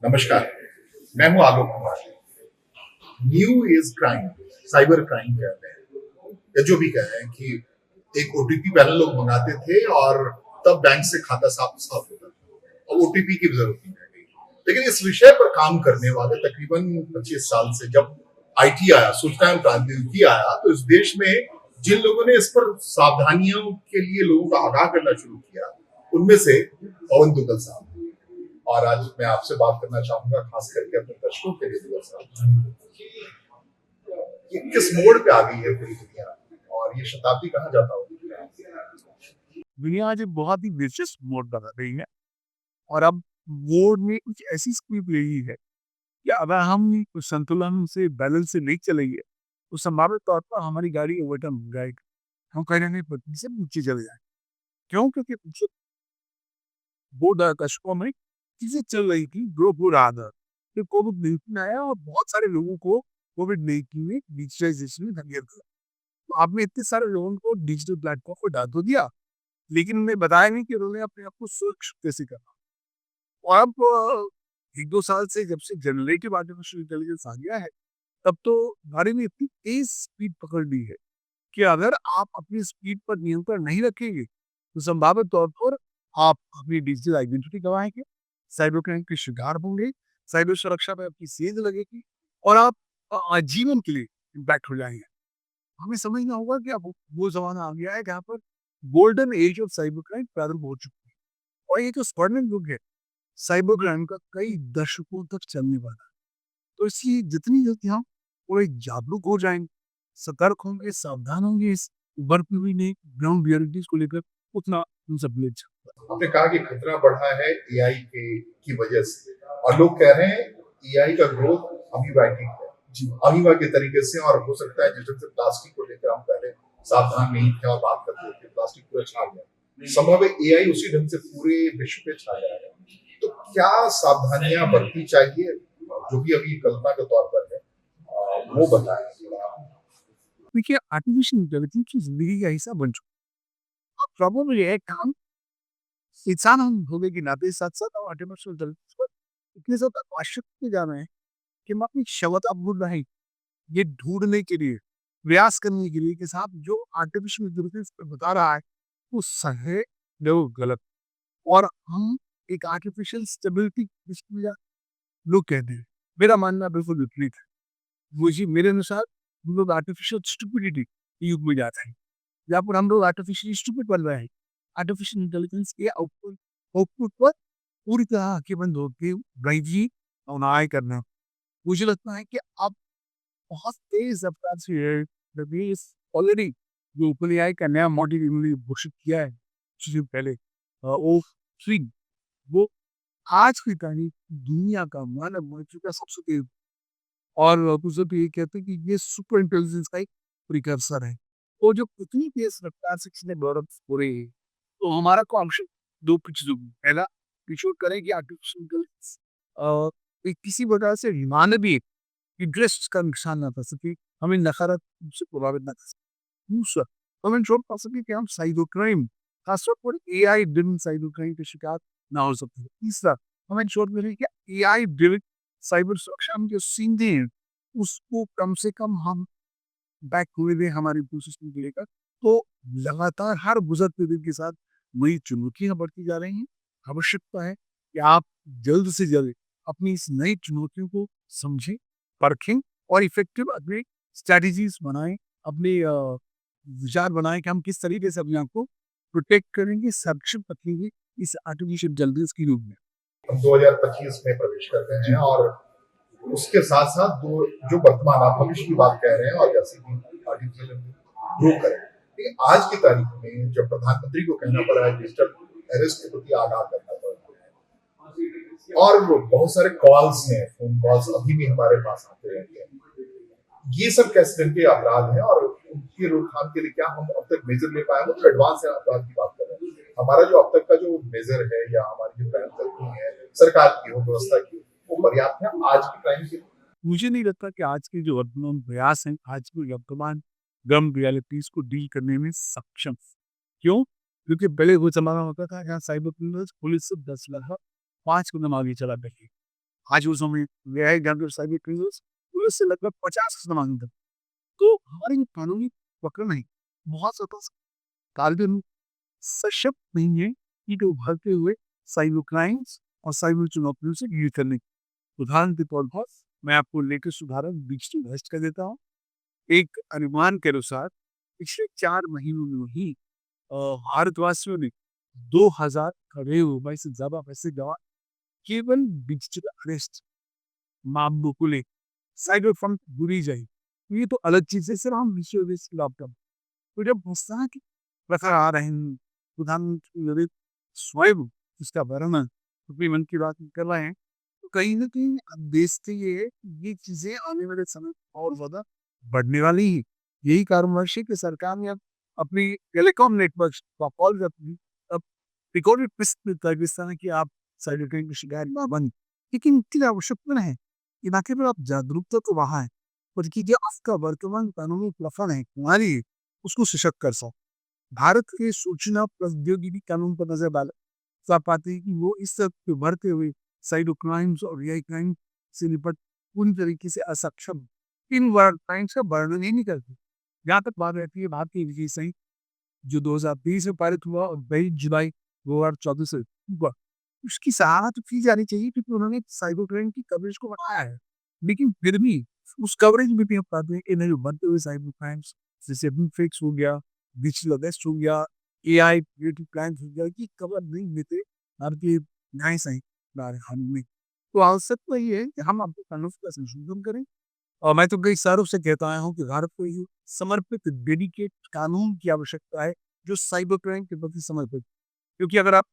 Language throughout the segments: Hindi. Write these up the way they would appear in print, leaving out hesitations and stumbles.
नमस्कार। मैं हूं Alok Kumar. New age crime, cyber crime कहते हैं या जो भी कह रहे हैं कि एक ओटीपी पहले लोग मंगाते थे और तब बैंक से खाता साफ साफ होता था। अब ओटीपी की जरूरत नहीं रह गई। लेकिन इस विषय पर काम करने वाले तकरीबन 25 साल से जब आईटी आया, सूचना एवं प्रौद्योगिकी आया, तो इस देश में जिन लोगों ने इस पर सावधानियों के लिए लोगों को आगाह करना शुरू किया, उनमें से पवन दुग्गल साहब। और आज मैं आपसे बात करना चाहूंगा, खास करके अपने दर्शकों के लिए दुग्गल साहब, कि किस मोड़ पे आ गई है पूरी दुनिया और ये शताब्दी कहाँ जाता होगा। दुनिया आज एक बहुत ही दिलचस्प मोड़ बना रही है और अब मोड़ में कुछ ऐसी स्पीड ले रही है कि अगर हम उस संतुलन से बैलेंस से नहीं चलेंगे तो संभावित तौर पर हमारी गाड़ी ओवरटर्न हो जाएगी। हम कहीं ना कहीं पटरी से नीचे चले जाएंगे। क्यों? क्योंकि पिछले 2 दशकों में चीजें चल रही थी ग्रो हो रहा था। फिर कोविड-19 आया और बहुत सारे लोगों को कोविड-19 ने डिजिटलाइजेशन में धकेल दिया। तो आपने इतने सारे लोगों को डिजिटल प्लेटफॉर्म पर डाल तो दिया, लेकिन उन्हें बताया नहीं कि उन्होंने अपने आप को सुरक्षित कैसे करना। और अब 1-2 साल से जब से जनरेटिव आर्टिफिशियल इंटेलिजेंस आ गया है, तब तो गाड़ी ने इतनी तेज स्पीड पकड़ ली है कि अगर आप अपनी स्पीड पर नियंत्रण नहीं रखेंगे, तो संभावित तौर पर आप अपनी डिजिटल आइडेंटिटी गंवाएँगे, साइबर क्राइम के शिकार होंगे, साइबर सुरक्षा पे आपकी सेंध लगेगी और आप आजीवन के लिए इम्पैक्ट हो जाएँगे। हमें समझना होगा कि अब वो ज़माना आ गया है जहाँ पर golden age of cyber crime प्रारंभ हो चुकी है और ये जो स्वर्णिम युग है साइबर क्राइम का कई दशकों तक चलने वाला है। तो इसलिए जितनी जल्दी हम पूरे जागरूक हो जाएंगे, सतर्क होंगे, सावधान होंगे इस उभरती हुई नई ग्राउंड रियलिटीज को लेकर, उतना हम सब ले आपने कहा कि खतरा बढ़ा है एआई के की वजह से, और लोग कह रहे हैं एआई का ग्रोथ अमीबाइटिक है, अमीबा के तरीके से। और हो सकता है जिस ढंग से प्लास्टिक को लेकर हम पहले सावधान नहीं थे और बात करते थे, प्लास्टिक पूरा छा गया, संभव है एआई उसी ढंग से पूरे विश्व पे छा जाएगा। तो क्या सावधानियां बरतनी चाहिए, जो भी अभी कल्पना के तौर पर है, वो बताएं थोड़ा। देखिए, आर्टिफिशियल इंटेलिजेंस की जिंदगी का हिस्सा बन चुका है। प्रॉब्लम ये है कि हम इंसान हम होने के नाते साथ साथ हम आर्टिफिशियल इंटेलिजेंस पर इतने ज्यादा आश्वस्त जा रहे हैं कि हम अपनी क्षमता भूल रहे हैं ये ढूँढने के लिए, प्रयास करने के लिए कि साहब जो आर्टिफ़िशियल इंटेलिजेंस पे बता रहा है, वो सही है या वो गलत। और हम एक आर्टिफ़िशियल स्टेबिलिटी जिसको या लोग कहते हैं, मेरा मानना बिल्कुल विपरीत है। मुझे मेरे अनुसार हम लोग आर्टिफ़िशियल स्टुपिडिटी के युग में जाते हैं, जहाँ पर हम लोग आर्टिफ़िशियली स्टुपिड बन रहे हैं। आर्टिफ़िशियल इंटेलिजेंस के आउटपुट आउटपुट पर पूरी तरह आँखें बंद होके रैजी अनाय करना। मुझे लगता है कि अब बहुत तेज रफ्तार से है। अभी इस ऑलरेडी जो ओपन एआई का नया मॉडल इन्होंने घोषित किया है कुछ दिन पहले ओ 3 वो आज की तारीख दुनिया का मानव बन चुका सबसे तेज और दूसरे तो ये कहते हैं कि ये सुपर इंटेलिजेंस का एक प्रिकर्सर है। तो जो इतनी तेज रफ्तार से किसी ने डेवलप हो रही है, तो हमारा कॉन्सेप्ट 2 चीज़ों में पहला इंश्योर करें कि आर्टिफिशियल इंटेलिजेंस किसी प्रकार से मानवीय इंटरेस्ट का नुकसान ना कर सके, हमें नकारात्मक रूप से प्रभावित ना कर सके। दूसरा, हमें इंश्योर कर सके कि हम साइबर क्राइम, खासतौर पर एआई ड्रिवन साइबर क्राइम के शिकार ना हो सकें। तीसरा, हमें इंश्योर करें कि एआई ड्रिवन साइबर सुरक्षा हम जो सीखते हैं, उसको कम से कम हम बैक हुए दें हमारी इकोसिस्टम को लेकर। तो लगातार हर गुज़रते दिन के साथ नई चुनौतियाँ बढ़ती जा रही हैं। आवश्यकता है कि आप जल्द से जल्द अपनी इस नई चुनौतियों को समझें, परखें और इफ़ेक्टिव अपनी स्ट्रैटेजीज़ बनाएँ, अपने विचार बनाएँ कि हम किस तरीके से अपने आप को प्रोटेक्ट करेंगे, संरक्षित रखेंगे इस आर्टिफ़िशियल इंटेलिजेंस के युग में। हम 2025 में प्रवेश कर गए हैं और उसके साथ साथ दो जो वर्तमान आप भविष्य की बात कह रहे हैं, और जैसे कि आर्टिफिशियल ग्रो करें, लेकिन आज की तारीख में जब प्रधानमंत्री को कहना पड़ा है डिजिटल अरेस्ट के प्रति आगाह करना पड़ा, और बहुत सारे कॉल्स हैं, फोन कॉल्स अभी भी हमारे पास आते रहते हैं, ये सब कैसे ढंग के अपराध हैं और उनकी रोकथाम के लिए क्या हम अब तक मेजर ले पाए? वो तो एडवांस अपराध की बात कर रहे हैं। हमारा जो अब तक का जो मेजर है या हमारी जो पहलकदमी है सरकार की हो, व्यवस्था की, वो पर्याप्त है आज की क्राइम के लिए? मुझे नहीं लगता कि आज के जो वर्तमान प्रयास हैं, आज की वर्तमान गम रियलिटीज़ को डील करने में सक्षम हैं। क्यों? क्योंकि पहले वो ज़माना होता था जहाँ साइबर क्रिमिनल्स पुलिस से 10 लगभग 5 कदम आगे चला करती। आज वो समय गया है जहाँ पे साइबर क्रिमिनल्स पुलिस से लगभग 50 गुना मांगते हैं। तो हमारी जो कानूनी पकड़ है बहुत ज़्यादा काबिल सशक्त नहीं है कि जो उभरते हुए साइबर क्राइम्स और साइबर चुनौतियों से डील करने की। उदाहरण के तौर पर मैं आपको लेटेस्ट उदाहरण डिजिटल अरेस्ट कर देता हूँ। एक अनुमान के अनुसार पिछले 4 महीनों में ही अ, भारतवासियों ने 2000 करोड़ रुपए से ज़्यादा पैसे गँवाए केवल डिजिटल अरेस्ट मामलों को लेकर। साइबर फ्रंट बुरी जाएगी। ये तो अलग चीज़ है, सिर्फ हम डिजिटल अरेस्ट की बात कर। तो जब इस तरह की प्रथा आ रहे हैं, प्रधानमंत्री नरेंद्र स्वयं इसका वर्णन अपने मन की बात में कर रहे हैं, तो कहीं न कहीं देश से ये चीज़ें आने वाले समय में और ज़्यादा बढ़ने वाली हैं। यही कारणवश है कि सरकार ने अब अपनी टेलीकॉम नेटवर्क का कॉल अपनी अब रिकॉर्डेड किस्त में कर इस तरह की आप साइबर क्राइम की शिकायत ना बन। लेकिन इसकी आवश्यकता है, कि ना केवल आप जागरूकता तो बढ़ाएँ, बल्कि जो आपका वर्तमान कानूनी प्रथा है, हमारी उसको सशक्त कर सको। भारत के सूचना प्रौद्योगिकी कानून पर नजर डालें तो आप पाते हैं कि वो इस सब के बढ़ते हुए साइबर क्राइम्स और एआई क्राइम से निपट पूरी तरीके से असक्षम है। इन क्राइम्स का वर्णन ही नहीं करते। जहाँ तक बात रहती है भारतीय विधि संहिता जो 2020 में पारित हुआ और 23 जुलाई 2024 से हुआ, उसकी सराहना तो की जानी चाहिए क्योंकि उन्होंने साइबर क्राइम की कवरेज को बढ़ाया है। लेकिन फिर भी उस कवरेज में भी हम पाते हैं कि इन्हें जो बढ़ते हुए साइबर क्राइम्स जैसे डिफेक्स हो गया, डिजिटल अरेस्ट हो गया, एआई क्रिएटिव क्राइम्स हो गया, ये कवर नहीं लेते भारतीय न्याय संहिता कानून में। तो आवश्यकता ये है कि हम अपने कानून का संशोधन करें और मैं तो कई सालों से कहता आया हूँ कि भारत को ये समर्पित डेडिकेट कानून की आवश्यकता है जो साइबर क्राइम के प्रति समर्पित। क्योंकि अगर आप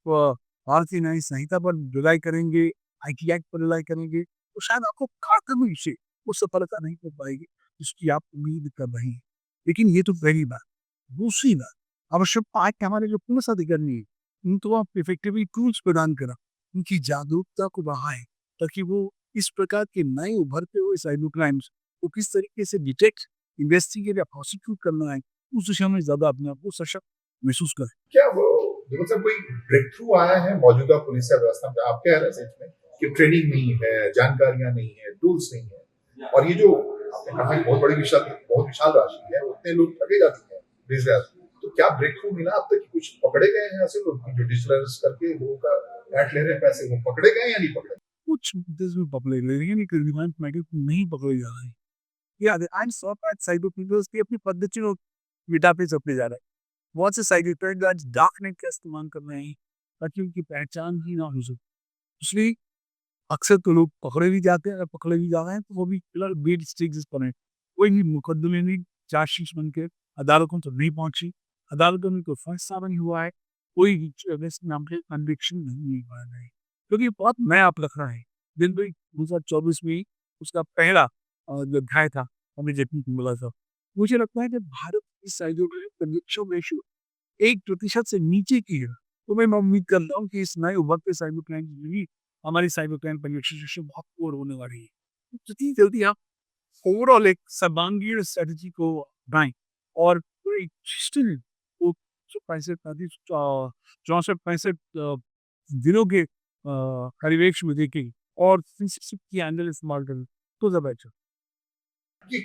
भारतीय न्याय संहिता पर रिलाई करेंगे, आईटी एक्ट पर रिलाई करेंगे, तो शायद आपको कानूनी से वो सफलता नहीं मिल पाएगी, जिसकी आप उम्मीद कर रहे हैं। लेकिन ये तो पहली बात। दूसरी बात, आवश्यकता है कि हमारे जो पुलिस अधिकारी हैं, उनको आप इफेक्टिवली टूल्स प्रदान करा, उनकी जागरूकता को बढ़ाएँ, ताकि वो इस प्रकार के नए उभरते हुए साइबर क्राइम्स को किस तरीके से डिटेक्ट, इन्वेस्टिगेट या प्रोसिक्यूट करना है, उस दिशा में ज़्यादा अपने आप को सशक्त महसूस करें। क्या वो देखो सर कोई ब्रेक थ्रू आया है मौजूदा पुलिस व्यवस्था में? आप कह रहे हैं सच में कि ट्रेनिंग नहीं है, जानकारियां नहीं है, टूल्स नहीं है, और ये जो आपने कहा कि बहुत विशाल राशि है, उतने लोग ठगे जा चुके हैं डिजिटल। तो क्या ब्रेक थ्रू मिला अब तक कि कुछ पकड़े गए हैं ऐसे लोग जो डिजिटल अरेस्ट करके लोगों का ऐंठ ले रहे हैं पैसे, वो पकड़े गए या नहीं पकड़े? कुछ मुद्दे में पकड़े गए, लेकिन एक रिमांड मैटर नहीं पकड़े जा रहे हैं। या I am surprised cyber criminals भी अपनी पद्धतियों मिटा पे चलते जा रहे हैं। बहुत से साइबर क्रिमिनल्स डार्क नेट का इस्तेमाल कर रहे हैं ताकि उनकी पहचान ही ना हो सके। इसलिए अक्सर तो लोग पकड़े भी जाते हैं, अगर पकड़े भी जा रहे हैं तो वो भी फिलहाल बेड स्टेजेस पर हैं। कोई भी मुकदमे नहीं चार्जशीट बन के अदालतों तक नहीं पहुंची, अदालतों में कोई फैसला नहीं हुआ है, कोई अरेस्ट नाम के कन्विक्शन नहीं हुआ है, क्योंकि बहुत नया प्रकरण है। दिन भी 2024 में ही उसका पहला जो अध्याय था हमें देखने को मिला था। मुझे लगता है कि भारत की साइबर कन्विक्शन रेशियो 1% से नीचे की है। तो मैं उम्मीद कर रहा हूँ कि इस नए उभरते साइबर क्राइम में भी हमारी साइबर क्राइम कन्विक्शन बहुत पुअर होने वाली है। तो जितनी जल्दी आप ओवरऑल एक सर्वांगीण स्ट्रैटेजी को बनाएँ और पूरी सिस्टम को जो 64-65 दिनों के परिवेश में देखें और 360 की एंगल इस्तेमाल करें, तो ज़्यादा अच्छा। कि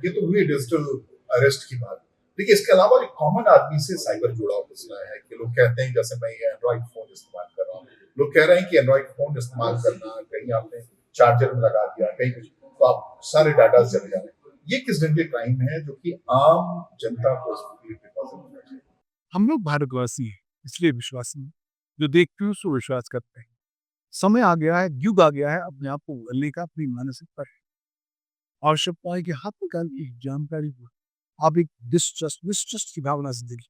ये तो हुई डिजिटल अरेस्ट की बात। देखिए इसके अलावा एक कॉमन आदमी से साइबर जुड़ाव मसला है कि लोग कहते हैं जैसे मैं ये एंड्रॉइड फोन इस्तेमाल कर रहा हूँ, लोग कह रहे हैं कि एंड्रॉइड फोन इस्तेमाल करना कहीं आपने चार्जर में लगा दिया कहीं कुछ, तो आप सारे डाटा चले जा रहे हैं। ये किस ढंग के क्राइम है जो कि आम जनता को इसके लिए प्रिकॉशन होना चाहिए? हम लोग भारतवासी हैं, इसलिए विश्वासी हैं। जो देखते हैं उसको विश्वास करते हैं। समय आ गया है, युग आ गया है अपने आप को बदलने का, अपनी मानसिकता है। आवश्यकता है कि हर प्रकार की जानकारी को आप एक डिस्ट्रस्ट मिसट्रस्ट की भावना से देखिए।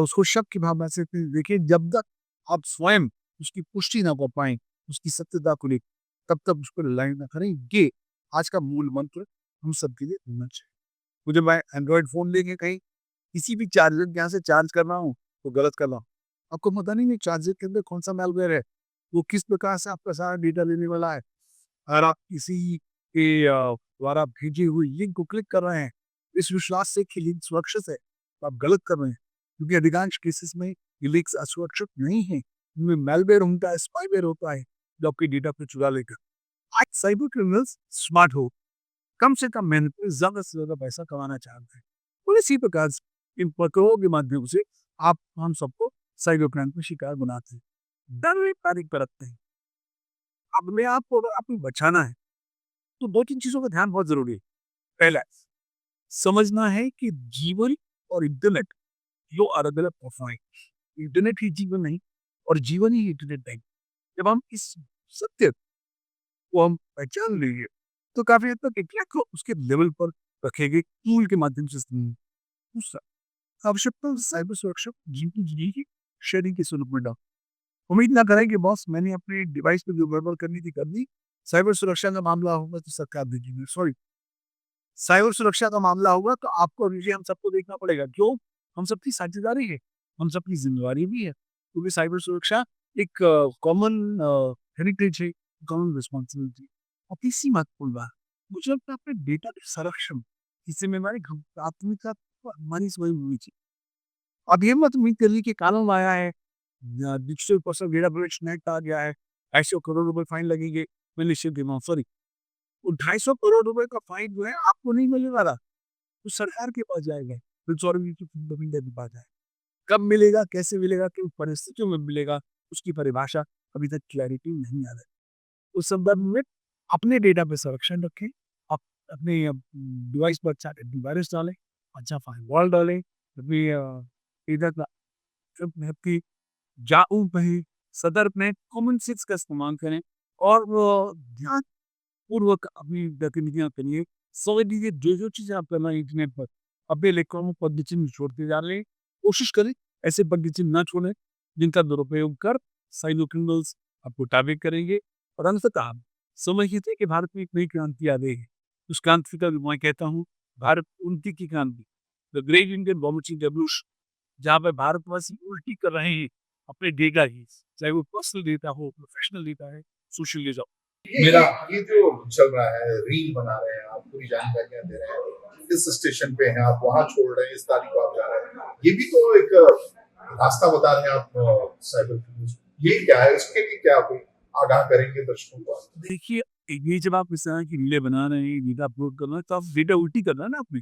उसको शक की भावना से देखिए जब तक आप स्वयं उसकी पुष्टि ना कर पाएँ, उसकी सत्यता को लेके, तब तक उस पर रिलाई ना करें। ये आज का मूल मंत्र हम सबके लिए होना चाहिए। मुझे मैं एंड्रॉइड फ़ोन लेके कहीं किसी भी चार्जर के यहाँ से चार्ज कर रहा हूँ, तो गलत कर रहा हूँ। आपको पता नहीं है चार्जर के अंदर कौन-सा मैलवेयर है, वो किस प्रकार से आपका सारा डेटा लेने वाला है। अगर आप किसी के द्वारा भेजी हुई लिंक को क्लिक कर रहे हैं, इस विश्वास से कि लिंक सुरक्षित है, तो आप गलत कर रहे हैं। क्योंकि अधिकांश केसेस में ये लिंक्स असुरक्षित नहीं हैं। इनमें मैलवेयर होता है, स्पाईवेयर होता है, जो आपके डेटा को चुरा लेगा। आज साइबर क्रिमिनल्स स्मार्ट हो, कम से कम मेहनत में ज़्यादा से ज़्यादा पैसा कमाना चाहते हैं। और इसी प्रकार से इन प्रक्रियाओं के माध्यम से आप हम सबको साइबर क्राइम का शिकार बनाते हैं। डर और पैनिक बरतते हैं। अपने आप को अगर आपको बचाना है, तो 2-3 चीज़ों का ध्यान बहुत ज़रूरी है। पहला, समझना है कि जीवन और इंटरनेट 2 अलग-अलग अफ़वाहें हैं। इंटरनेट ही जीवन नहीं और जीवन ही इंटरनेट नहीं। जब हम इस सत्य को हम पहचान लेंगे, तो काफ़ी हद तक इंटरनेट को उसके लेवल पर रखेंगे, टूल के माध्यम से दूसरा, आवश्यकता साइबर सुरक्षा जीवन जी की शेयरिंग की सुलभ में डाल उम्मीद ना करें कि बॉस मैंने अपने डिवाइस पे जो गड़बड़ करनी थी कर दी, साइबर सुरक्षा का मामला होगा तो सरकार देखेगी। सॉरी, साइबर सुरक्षा का मामला होगा तो आपको और मुझे हम सबको देखना पड़ेगा। क्यों? हम सबकी साझेदारी है, हम सबकी ज़िम्मेवारी भी है। क्योंकि साइबर सुरक्षा एक कॉमन हेरिटेज है, कॉमन रिस्पॉन्सिबिलिटी। और तीसरी महत्वपूर्ण बात, मुझे लगता है अपने डेटा के संरक्षण की ज़िम्मेवारी प्राथमिकता हमारी स्वयं होनी चाहिए। अब ये मत उम्मीद करिए कि कानून आया है, digital personal data protection act आ गया है, ऐसे करोड़ रुपए फाइन लगेंगे, मैं निश्चित देता हूँ। सॉरी, वो 250 करोड़ रुपए का फाइन जो है आपको नहीं मिलने वाला, तो सरकार के पास जाएगा, फिर सॉरी के पास जाएगा। कब मिलेगा, कैसे मिलेगा, किन परिस्थितियों में मिलेगा, उसकी परिभाषा अभी तक क्लैरिटी नहीं आ रहा है। उस संदर्भ में अपने डेटा पे संरक्षण रखें, आप अपने डिवाइस पर अच्छा एंटीवायरस डालें, अच्छा फायरवॉल डालें, कभी इधर का आपकी जाऊँ कहीं सदर्भ में कॉमन सेंस का इस्तेमाल करें और ध्यानपूर्वक अपनी गतिविधियाँ करिए। समझ लीजिए जो-जो चीज़ें आप कर रहे हैं इंटरनेट पर, अपने इलेक्ट्रॉनिक पद्धति में छोड़ते जा रहे हैं। कोशिश करें ऐसे पद्धति ना छोड़ें, जिनका दुरुपयोग कर साइबर क्रिमिनल्स आपको टारगेट करेंगे। और अंततः समझ लीजिए कि भारत में एक नई क्रांति आ गई है। उस क्रांति का मैं कहता हूँ भारत उन्नति की क्रांति, the great Indian democratic revolution, जहाँ पे भारतवासी उल्टी कर रहे हैं अपने डेटा की, चाहे वो पर्सनल डेटा हो, प्रोफेशनल डेटा है, सोशल डेटा हो। मेरा ये जो चल रहा है, रील बना रहे हैं आप, पूरी जानकारियां दे रहे हैं, इस स्टेशन पे हैं आप, वहां छोड़ रहे हैं, इस तारीख को आप जा रहे हैं, ये भी तो एक रास्ता बता रहे हैं आप साइबर क्रिमिनल्स को। ये क्या है, इसके लिए क्या कोई आगाह करेंगे दर्शकों को? देखिए, ये जब आप इस तरह की रीलें बना रहे हैं, डेटा अपलोड कर रहे हैं, तो आप डेटा उल्टी कर रहे हैं ना अपनी।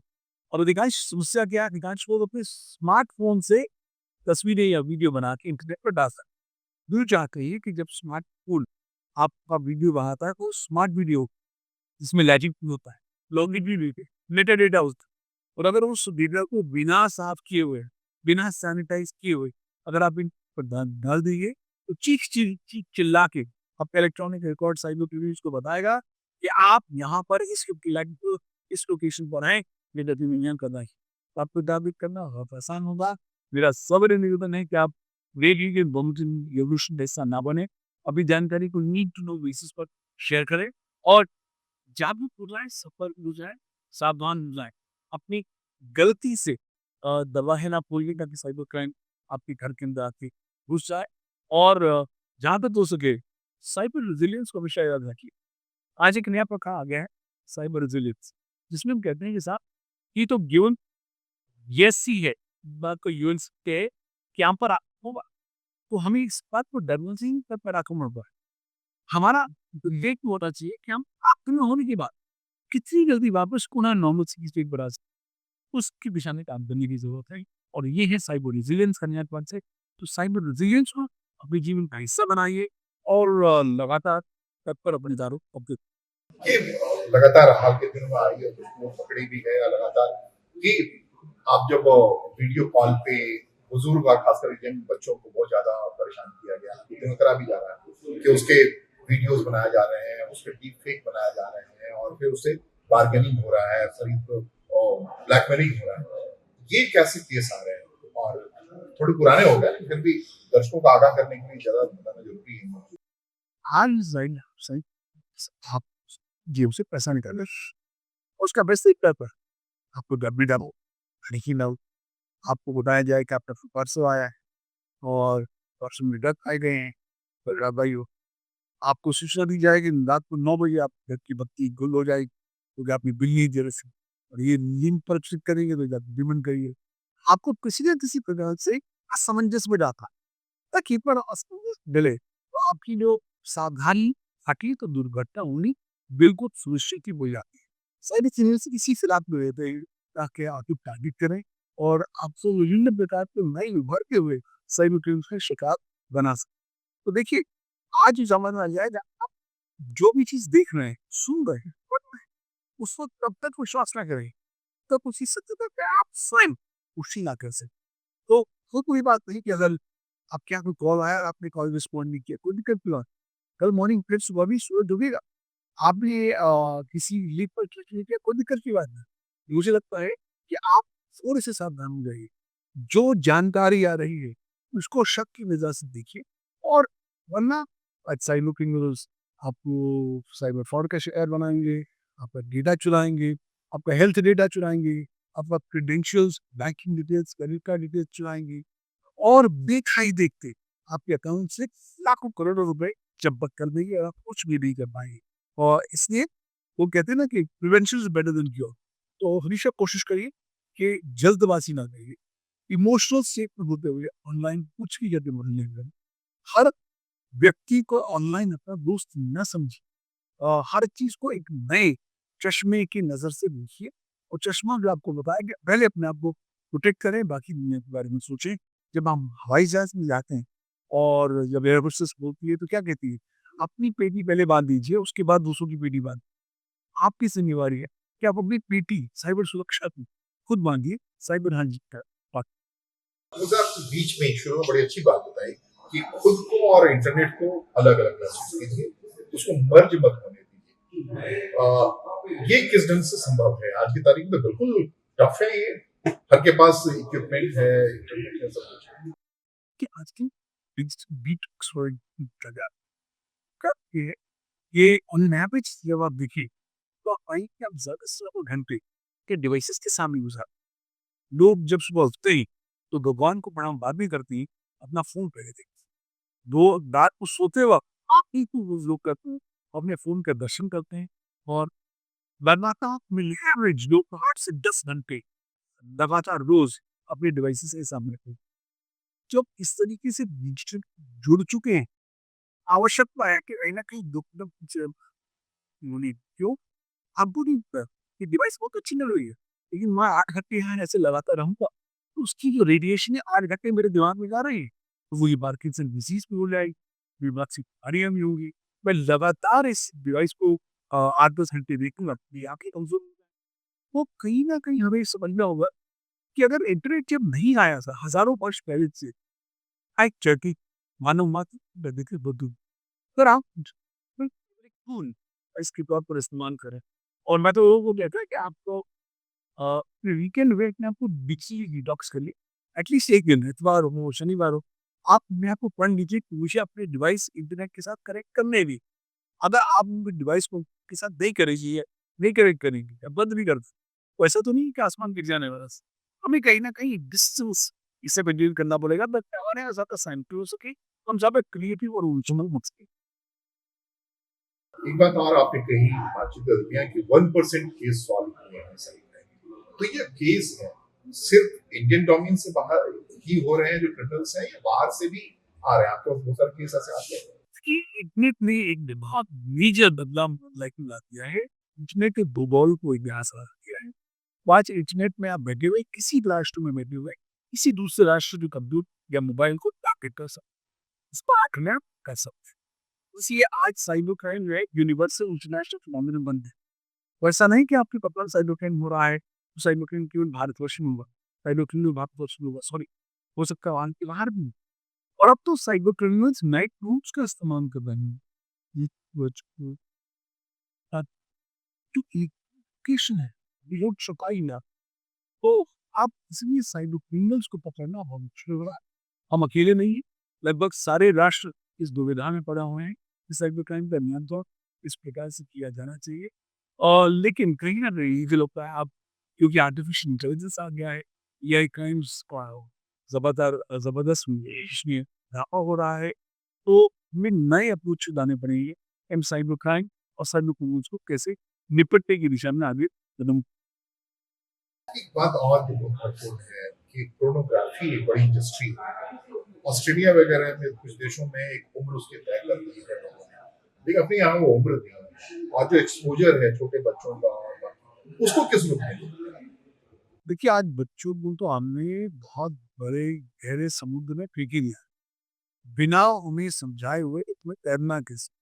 और अधिकांश समस्या क्या है, अधिकांश लोग अपने स्मार्टफ़ोन से तस्वीरें या वीडियो बना के इंटरनेट पर डाल सकते हैं। दूर जाकर ये कि जब स्मार्टफ़ोन आपका वीडियो बनाता है, तो स्मार्ट वीडियो जिसमें लॉजिक भी होता है, लॉगिन भी होते हैं, मेटा डेटा होता है। और अगर उस डेटा को बिना साफ किए हुए, बिना सैनिटाइज़ किए हुए अगर आप इन पर डाल देंगे, तो चीख चिल्ला के आपका इलेक्ट्रॉनिक रिकॉर्ड साइबर क्रिमिनल्स को बताएगा कि आप यहाँ पर इस लोकेशन पर हैं, ये गतिविधियाँ कर रहे हैं। तो आपको टारगेट करना बहुत आसान होगा। मेरा सब्र निवेदन है कि आप रेडियो के एवोल्यूशन जैसा ना बने। अभी जानकारी को नीड टू नो बेसिस पर शेयर करें और जागरूक हो जाएँ, सतर्क हो जाएँ, सावधान हो जाएँ। अपनी गलती से दरवाज़े ना खोलिए ताकि साइबर क्राइम आपके घर के अंदर आके घुस जाए। और जहाँ तक हो सके साइबर रेज़िलियंस को हमेशा याद रखिए। आज एक नया प्रकार आ गया है साइबर रेज़िलियंस, जिसमें हम कहते हैं कि साहब ये तो गिवन येस ही है, बात को यूएन सकते हैं कि यहाँ पर होगा। तो हमें इस बात को डरना चाहिए तब पर आक्रमण होगा। हमारा विवेक होना चाहिए कि हम आक्रमण होने के बाद कितनी जल्दी वापस पुनः नॉर्मल की स्टेट पर आ सकते हैं, उसकी दिशा में काम करने की ज़रूरत है। और ये है साइबर रेज़िलियंस का नया कॉन्सेप्ट। तो साइबर रेज़िलियंस को अपने जीवन का हिस्सा बनाइए और लगातार तत्पर अपने दारों अपडेट ये लगातार हाल के दिनों में आ रही है, वो पकड़ी भी है लगातार कि आप जब वीडियो कॉल पे बुजुर्ग और खासकर यंग बच्चों को बहुत ज्यादा परेशान किया गया, दिनों करा भी जा रहा है कि उसके वीडियोस बनाए जा रहे हैं, उसके डीप फेक बनाए जा रहे हैं और फिर उससे बार्गेनिंग हो रहा है, खरीद और ब्लैकमेलिंग हो रहा है। ये कैसे केस आ रहे हैं और थोड़े पुराने हो गए, फिर भी दर्शकों को आगाह करने के लिए ज्यादा बताना जरूरी है। हाल ज़ाइन सही आप जेब से पैसा निकालें, उसका बेस्ट पेपर आपको डब्बी डालो, लिखी लाओ, आपको बताया जाए कि आपका परसों आया है और परसों में डक आए गए हैं, तो भाई हो आपको सूचना दी जाएगी रात को 9 बजे आप घर की बत्ती गुल हो जाएगी, क्योंकि आपकी बिल्ली देर से और ये लिंक पर क्लिक करेंगे तो जाके पेमेंट करिए। आपको किसी न किसी प्रकार से असमंजस में डालता है, ताकि पर असमंजस डले, तो आपकी जो सावधानी हटी तो दुर्घटना होनी बिल्कुल सुनिश्चित ही हो जाती है। सारी चीज़ें से इसी से लाभ में रहते हैं ताकि आप लोग टारगेट करें और आपको विभिन्न प्रकार के नए उभरते हुए साइबर क्राइम का शिकार बना सकें। तो देखिए, आज इस ज़माना आ जाएगा, आप जो भी चीज़ देख रहे हैं, सुन रहे हैं, पढ़ रहे हैं, उस वक़्त तब तक विश्वास ना करें, तब उसी सत्यता पे आप स्वयं पुष्टि ना कर सकें। तो वो कोई बात नहीं कि अगर आपके यहाँ कोई कॉल आया और आपने कॉल रिस्पॉन्ड नहीं किया, कोई दिक्कत की बात। कल मॉर्निंग फिर सुबह भी सूरज उगेगा, आप भी किसी लीड पर क्लिक नहीं किया, कोई दिक्कत की बात नहीं। मुझे लगता है कि आप थोड़े से सावधान हो जाइए। जो जानकारी आ रही है, उसको शक की नज़र से देखिए और वरना साइबर क्रिमिनल्स आपको साइबर फ्रॉड का शिकार बनाएँगे, आपका डेटा चुराएँगे, आपका हेल्थ डेटा चुराएँगे, आपका credentials, banking details, credit card details चुराएँगे और दिखाई देखते आपके अकाउंट से लाखों करोड़ों रुपए जब्त कर देंगे और आप कुछ भी नहीं कर पाएँगे। और इसलिए वो कहते हैं ना कि prevention is better than cure. तो हमेशा कोशिश करिए कि जल्दबाज़ी ना करिए। इमोशनल स्टेट में होते हुए ऑनलाइन कुछ भी करके मत लें। हर व्यक्ति को ऑनलाइन अपना दोस्त न समझिए। हर चीज़ को एक नए चश्मे की नज़र से देखिए और चश्मा जो आपको बताया कि पहले अपने आप को प्रोटेक्ट करें, बाकी दुनिया के बारे में सोचें। जब हम हवाई जहाज़ में जाते हैं और जब एयर होस्टेस बोलती है तो क्या कहती है? अपनी पेटी पहले बाँध दीजिए, उसके बाद दूसरों की पेटी बाँध आपकी ज़िम्मेवारी है कि आप अपनी पेटी साइबर सुरक्षा की खुद बाँधिए, साइबर हानि का बाकी मुझे आप बीच में शुरू में बड़ी अच्छी बात बताई कि खुद को और इंटरनेट को अलग-अलग महसूस कीजिए, उसको मर्ज मत होने दीजिए। ये किस ढंग से संभव है? आज की तारीख में बिल्कुल टफ है ये। हर के पास इक्विपमेंट है, इंटरनेट है, सब कुछ है। कि आजकल डिजिटल वर्ल्ड जगह का ये ऑन एवरेज जब आप देखिए तो आई कि आप ज़्यादा से ज़्यादा घंटे के डिवाइसेस के सामने गुज़ारते हैं। लोग जब सुबह उठते ही तो भगवान को प्रणाम बाद में करते ही अपना फ़ोन पहले देखते हैं। दो रात को सोते वक़्त आखिरी को वो लोग करते हैं, अपने फ़ोन का दर्शन करते हैं और लगातार में एवरेज लोग 8 से 10 घंटे लगातार रोज़ अपने डिवाइसेस के सामने रहते हैं। जब इस तरीके से डिजिटल जुड़ चुके हैं, आवश्यकता है कि कहीं न कहीं दुःख ना कुछ उन्होंने क्यों? आपको नहीं लगता ये डिवाइस बहुत अच्छी लग रही है, लेकिन मैं 8 घंटे यहाँ ऐसे लगाता रहूँगा, तो उसकी जो रेडिएशन है 8 घंटे मेरे दिमाग में जा रही है, तो वो ये पार्किंसन डिसीज़ भी हो जाएगी, दिमाग से बीमारियाँ भी होंगी। मैं लगातार इस डिवाइस को 8-10 घंटे देखूँगा, मेरी आँखें कमज़ोर हो जाएँगी। तो कहीं न कहीं हमें समझना होगा कि अगर इंटरनेट जब नहीं आया था, हज़ारों वर्ष पहले से, एक चरखी मानव मात्र देखिए बदल अगर आप टूल इसके तौर पर इस्तेमाल करें और मैं तो लोगों को कहता है कि आपको वीकेंड में अपने आपको डिजिटली डिटॉक्स करिए। एटलीस्ट 1 दिन, इतवार हो, शनिवार हो, आप अपने आप को पढ़ लीजिए कि मुझे अपने डिवाइस इंटरनेट के साथ कनेक्ट करने दी। अगर आप डिवाइस को के साथ नहीं करेंगी या नहीं कनेक्ट करेंगी या बंद भी कर दें, तो ऐसा तो नहीं है कि आसमान गिर जाने वाला है। हमें कहीं न कहीं डिस्टेंस इससे मेंटेन करना पड़ेगा ताकि हमारे यहाँ ज़्यादा शांति हो सके, हम ज़्यादा क्रिएटिव और ओरिजिनल बन सकें। एक बात और आपने कही बातचीत के दरमियान कि 1% केस सॉल्व हुए हैं सही में। तो ये केस है सिर्फ इंडियन डोमेन से बाहर ही हो रहे हैं जो क्रिमिनल्स हैं या बाहर से भी आ रहे हैं? आपके पास बहुत सारे केस ऐसे आते हैं। कि इंटरनेट ने एक बहुत मेजर बदलाव लाइक ला दिया है। इंटरनेट के भूगोल को इतिहास बना दिया है। तो आज इंटरनेट में आप बैठे हुए किसी भी राष्ट्र में बैठे हुए किसी दूसरे राष्ट्र के कंप्यूटर या मोबाइल को टारगेट कर सकते हैं। स्मार्ट मैप कर सकते हैं। इसलिए आज साइबर क्राइम जो है यूनिवर्सल इंटरनेशनल फिनोमिनन बन गया। तो ऐसा नहीं कि आपके पता साइबर क्राइम हो रहा है तो साइबर क्राइम केवल भारतवर्ष में हुआ। साइबर क्राइम भारतवर्ष में हुआ, सॉरी, हो सकता है वहाँ के बाहर भी। और अब तो साइबर क्रिमिनल्स नाइट रूट्स का इस्तेमाल कर रहे हैं। ये कुछ जो एप्लीकेशन है, रिमोट सफाई ना, तो आप इसलिए साइबर क्रिमिनल्स को पकड़ना बहुत मुश्किल हो रहा है। हम अकेले नहीं हैं, लगभग सारे राष्ट्र इस दुविधा में पड़ा हुए हैं कि साइबर क्राइम का नियंत्रण इस प्रकार से किया जाना चाहिए। और लेकिन कहीं न कहीं मुझे लगता है अब क्योंकि आर्टिफिशियल इंटेलिजेंस आ गया है, एआई क्राइम्स का ज़बरदस्त इसलिए इज़ाफ़ा हो रहा है, तो हमें नए अप्रोच लाने पड़ेंगे। हम साइबर क्राइम और साइबर क्रिमिनल्स को कैसे निपटने की दिशा में आगे कदम एक बात और जो बहुत महत्वपूर्ण है कि पोर्नोग्राफी एक बड़ी इंडस्ट्री है। ऑस्ट्रेलिया वगैरह में कुछ देशों में एक उम्र उसकी तय कर दी है लोगों ने। लेकिन अपनी यहाँ वो उम्र नहीं है और जो एक्सपोजर है छोटे बच्चों का और बाकी, उसको किस रूप में देखते हैं? देखिए, आज बच्चों को तो हमने बहुत बड़े गहरे समुद्र में फेंक ही दिया। बिना उन्हें समझाए हुए इसमें तैरना कैसे?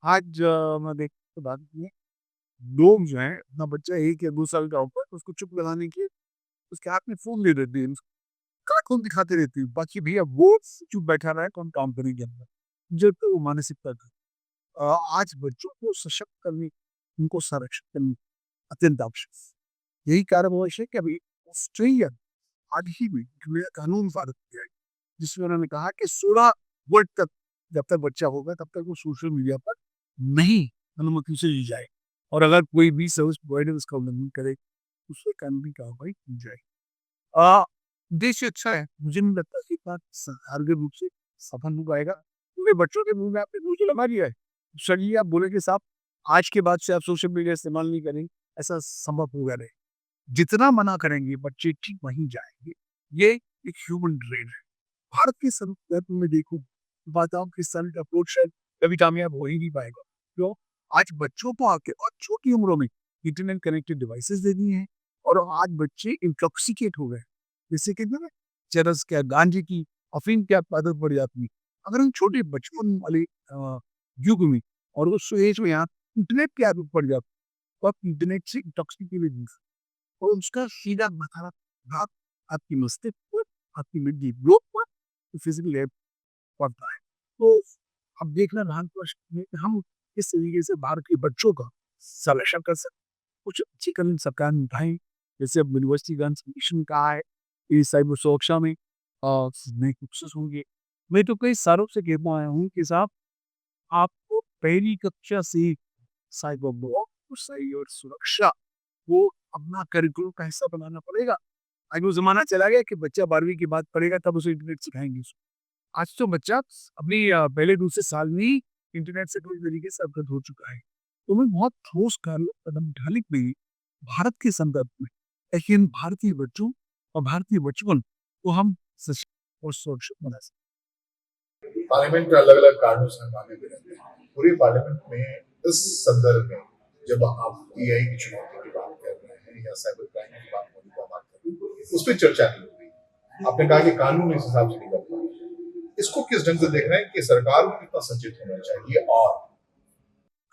आज मैं देखता हूँ भारत में लोग जो हैं, अपना बच्चा 1 या 2 साल का होता है, उसको चुप लगाने के लिए उसके हाथ में फ़ोन दे देते हैं। कार्टून दिखाते रहते हैं। बाकी भैया वो चुप बैठा रहा है, कौन काम करेंगे अपना। जो तो वो मानसिकता थी। आज बच्चों को सशक्त करने, उनको संरक्षित करने अत्यंत आवश्यक है। यही कारणवश है कि अभी ऑस्ट्रेलिया आज ही में एक नया कानून पारित किया है, जिसमें उन्होंने कहा कि 16 वर्ष तक जब तक बच्चा होगा तब तक वो सोशल मीडिया पर नहीं अनुमति से ली जाए और अगर कोई भी सर्विस प्रोवाइडर उसका उल्लंघन करे, उससे कानूनी कार्रवाई की जाए। अ, उद्देश्य अच्छा है, मुझे नहीं लगता कि बात कारगर रूप से सफल हो पाएगा। क्योंकि बच्चों के मुँह में आपने मुँह लगा दिया है। चलिए आप बोलेंगे साहब आज के बाद से आप सोशल मीडिया इस्तेमाल नहीं करेंगे, ऐसा संभव होगा नहीं। जितना मना करेंगे बच्चे ठीक वहीं जाएँगे। ये एक ह्यूमन ट्रेड है। भारत के संदर्भ में देखूँ, बताऊँ किस तरह का अप्रोच शायद कभी कामयाब हो ही नहीं पाएगा। क्यों? आज बच्चों को आके और छोटी उम्रों में इंटरनेट कनेक्टेड डिवाइसेज़ दे दिए हैं और आज बच्चे इंटॉक्सिकेट हो गए। जैसे कहते हैं ना चरस क्या, गांजे की, अफ़ीम की आपको आदत पड़ जाती है। अगर हम छोटे बचपन वाले युग में और उस एज में आप इंटरनेट की आदत पड़ जाती है, तो आप इंटरनेट से इंटॉक्सिकेटेड और उसका सीधा नकारात्मक आपकी मस्तिष्क पर, आपकी मेंटल ग्रोथ पर, फिजिकल हेल्थ पड़ता है। तो अब देखना ध्यान में हम किस तरीके से भारत के बच्चों का संरक्षण कर सकते हैं। कुछ अच्छी कदम सरकार ने उठाए, जैसे अब यूनिवर्सिटी गन्स मिशन का है, ये साइबर सुरक्षा में नए कोर्सेज होंगे। मैं तो कई सालों से कहता आया हूँ कि साहब आपको पहली कक्षा से साइबर ब्लॉक और साइबर सुरक्षा वो अपना करिकुलम का हिस्सा बनाना पड़ेगा। आज वो ज़माना चला गया कि बच्चा 12वीं की बात पढ़ेगा तब उसे इंटरनेट सिखाएँगे उसको। आज तो बच्चा अपनी पहले दूसरे साल में ही इंटरनेट से पूरी तरीके से अवगत हो चुका है। तो मैं बहुत ठोस कदम उठाने के लिए भारत के संदर्भ में, लेकिन भारतीय बच्चों और भारतीय बचपन को हम सशक्त और सुरक्षित बना सकते पार्लियामेंट अलग-अलग कारणों से हंगामे में रहते हैं। पूरे पार्लियामेंट में इस संदर्भ में जब आप एआई की चुनौती की बात कर रहे हैं या साइबर क्राइम की बात होने का बात कर रहे हैं, उस पे चर्चा नहीं हो रही। आपने कहा कि कानून इस हिसाब से नहीं बन रहा। इसको किस ढंग से देख रहे हैं कि सरकार को कितना सचेत होना चाहिए और हैं।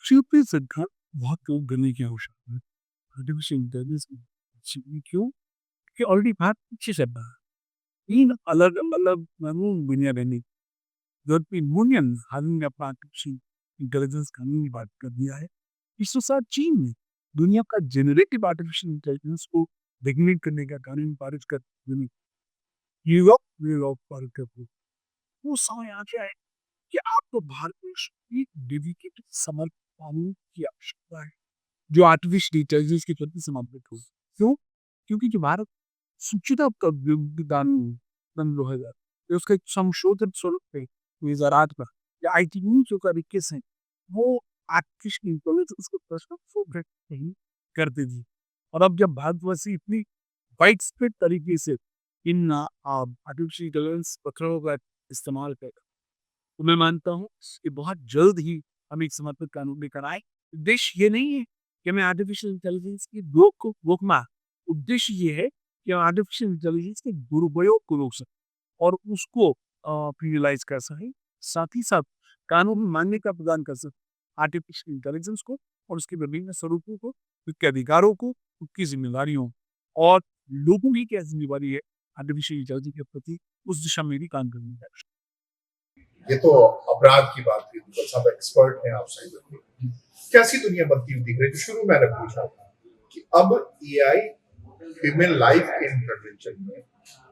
शिव पे सरकार बहुत काम करने की आवश्यकता है। आर्टिफिशियल इंटेलिजेंस में क्यों? कि ऑलरेडी भारत पीछे चल रहा है। 3 अलग-अलग कानून दुनिया में नहीं। यूरोपियन यूनियन हाल ही में अपना आर्टिफिशियल इंटेलिजेंस कानून भी पारित कर दिया है। इसके साथ चीन ने दुनिया का जेनरेटिव आर्टिफिशियल इंटेलिजेंस को रेगुलेट करने का कानून पारित कर यूरोप में लॉ पारित कर दिया। वो समय आ गया है कि आपको भारत में एक डेडिकेटेड समर्पित कानून की आवश्यकता है, जो आर्टिफिशियल इंटेलिजेंस के प्रति समर्पित हो। क्यों? क्योंकि जो भारत सूचना का कानून सन 2000 उसका एक संशोधित स्वरूप है 2008 का या आईटी जो का 21 है, वो आर्टिफिशियल इंटेलिजेंस को प्रश्न नहीं करते थे। और अब जब भारतवर्ष इतनी वाइड स्प्रेड तरीके से इन आर्टिफिशियल इंटेलिजेंस पत्थरों का इस्तेमाल कर, तो मैं मानता हूँ कि बहुत जल्द ही हम एक समर्पित कानून लेकर आए। उद्देश्य ये नहीं है कि हमें आर्टिफिशियल इंटेलिजेंस की को रोकना, उद्देश्य ये है कि हम आर्टिफिशियल इंटेलिजेंस के दुरुपयोग को रोक सकें और उसको पेनलाइज कर सकें। साथ ही साथ कानून में मान्यता प्रदान कर सकें आर्टिफिशियल इंटेलिजेंस को और उसके विभिन्न स्वरूपों को, उसके अधिकारों को, उसकी जिम्मेदारियों और लोगों की क्या जिम्मेदारी है आर्टिफिशियल इंटेलिजेंस के प्रति, उस दिशा में भी काम करनी है। ये तो अपराध की बात थी, तो सब एक्सपर्ट हैं आप साइबर के। कैसी दुनिया बनती हुई दिख रही है? शुरू में मैंने पूछा था कि अब एआई फीमेल लाइफ के इंटरवेंशन में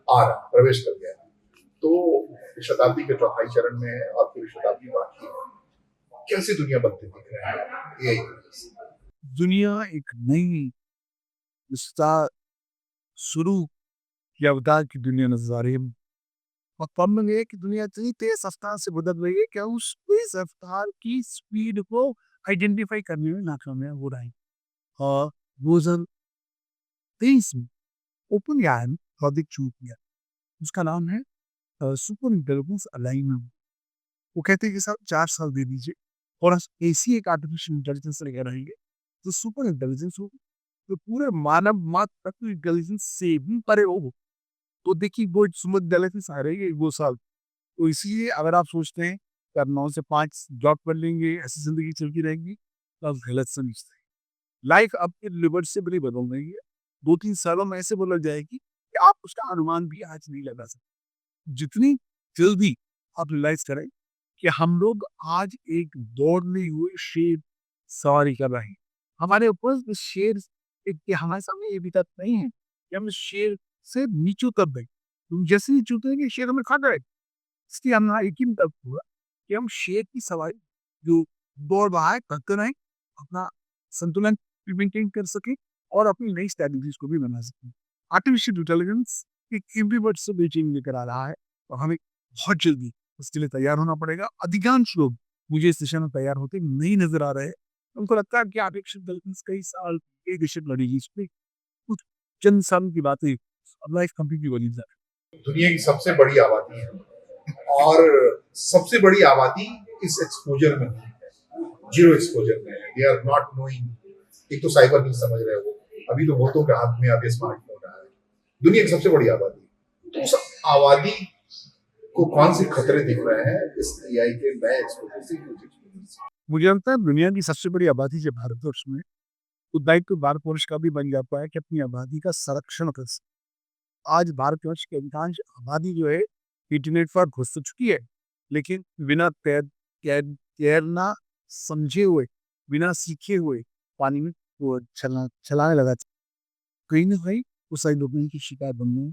आ रहा, प्रवेश कर गया। तो शताब्दी के चौथाई चरण में है और पूरी शताब्दी बाकी है। कैसी दुनिया बनती दिख रही है एआई की वजह से? दुनिया एक नई विस्तार शुरू की अवतार की दुनिया नजर आ रही है और प्रॉब्लम ये है कि दुनिया इतनी तेज रफ्तार से बदल रही है कि उस तेज रफ्तार की स्पीड को आइडेंटिफाई करने में नाकामयाब हो रहा है। और 2023 में ओपन यान प्रोजेक्ट शुरू किया, उसका नाम है सुपर इंटेलिजेंस अलाइनमेंट। वो कहते हैं कि सर 4 साल दे दीजिए और ऐसी एक आर्टिफिशियल इंटेलिजेंस लेकर रहेंगे जो सुपर इंटेलिजेंस होगी, तो पूरे मानव मात्र तक इंटेलिजेंस से भी परे हो। तो देखिए वो विश्वविद्यालय से सारे वो साल, तो इसीलिए अगर आप सोचते हैं कि आप 9 से 5 जॉब कर लेंगे, ऐसी ज़िंदगी चलती रहेगी, तो आप गलत समझते हैं। लाइफ आपके रिवर्सिबली बदल रही है। 2-3 सालों में ऐसे बदल जाएगी कि आप उसका अनुमान भी आज नहीं लगा सकते। जितनी जल्दी आप रियलाइज़ करें कि हम लोग आज एक दौड़ने हुए शेर सवारी कर रहे हैं। हमारे ऊपर इस शेर के हमारे सामने ये भी तथ्य नहीं है कि हम इस शेर से नीचे उतर दें। तुम जैसे ही नीचे उतरेंगे शेर हमें खा जाएगा। इसलिए हमारा एक ही तर्क हुआ कि हम शेर की सवारी जो दौड़ रहा है करते रहें, अपना संतुलन भी मेंटेन कर सकें और अपनी नई स्ट्रैटेजीज को भी बना सकें। आर्टिफिशियल इंटेलिजेंस एक इरिवर्सिबल चेंज लेकर आ रहा है और हमें बहुत जल्दी उसके लिए तैयार होना पड़ेगा। अधिकांश लोग मुझे इस दिशा में तैयार होते नहीं नजर आ रहे हैं। उनको लगता है कि आर्टिफिशियल इंटेलिजेंस कई साल एक दिशा लड़ेगी, इसमें कुछ चंद सालों की बात है, अब लाइफ कंप्लीटली बदल जाए। दुनिया की सबसे बड़ी आबादी है और सबसे बड़ी आबादी इस एक्सपोजर में नहीं है, जीरो एक्सपोजर में है। They are not knowing. एक तो साइबर नहीं समझ रहे वो, अभी तो बहुतों के हाथ में अभी स्मार्टफोन है। दुनिया की सबसे बड़ी आबादी, तो उस आबादी को कौन से खतरे दिख रहे हैं इस एआई के नए एक्सपोजर से, ह्यूज एक्सपोजर से? मुझे लगता है दुनिया की सबसे बड़ी आबादी जब भारतवर्ष में, तो दायित्व भारतवर्ष का भी बन जाता है कि अपनी आबादी का संरक्षण कर सके। आज भारतवर्ष की अधिकांश आबादी जो है इंटरनेट पर घुस तो चुकी है, लेकिन बिना तैरना समझे हुए, बिना सीखे हुए पानी में वो चलाने लगा। कहीं ना कहीं उस साइड डूबने की शिकार बनने में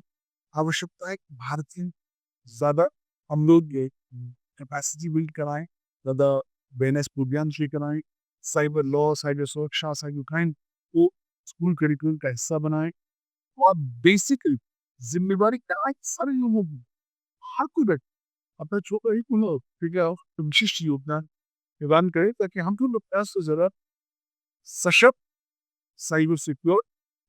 आवश्यकता है कि भारतीय ज़्यादा हम लोग ये कैपेसिटी बिल्ड कराएं, ज़्यादा अवेयरनेस प्रोग्राम शुरू कराएं, साइबर लॉ, साइबर सुरक्षा, साइबर क्राइम को स्कूल करिकुलम का हिस्सा बनाएं और बेसिकली जिम्मेदारी कराएं सारे लोगों की। हर कोई व्यक्ति अपना छोटा ही क्यों ना हो, ठीक है, विशिष्ट योगदान प्रदान करे ताकि हम लोग प्रयास से ज़रा सशक्त, साइबर सिक्योर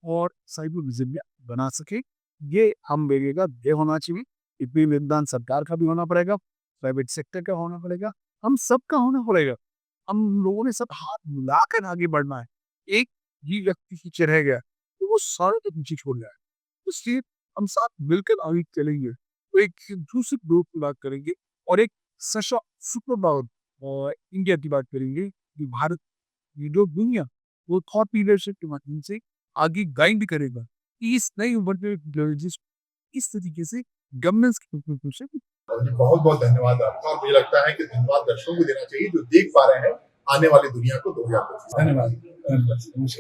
और साइबर रिजिलिएंट बना सके। ये हम बेगे का ध्येय होना चाहिए। इसमें योगदान सरकार का भी होना पड़ेगा, प्राइवेट सेक्टर का होना पड़ेगा, हम सबका होना पड़ेगा। हम लोगों ने सब हाथ मिलाकर आगे बढ़ना है। एक ही व्यक्ति पीछे रह गया तो वो सारे के पीछे छोड़ जाए। इसलिए हम साथ मिलकर आगे चलेंगे, तो एक दूसरे ग्रुप की बात करेंगे और एक सशक्त सुपर पावर और इंडिया की बात करेंगे कि भारत, ये जो दुनिया, वो थॉट लीडरशिप के माध्यम से आगे गाइड करेगा कि इस नई उभरते हुए टेक्नोलॉजीज इस तरीके से गवर्नेंस के perspective से। बहुत बहुत धन्यवाद आपका, और मुझे लगता है कि धन्यवाद दर्शकों को देना चाहिए जो देख पा रहे हैं आने वाली दुनिया को 2025। धन्यवाद।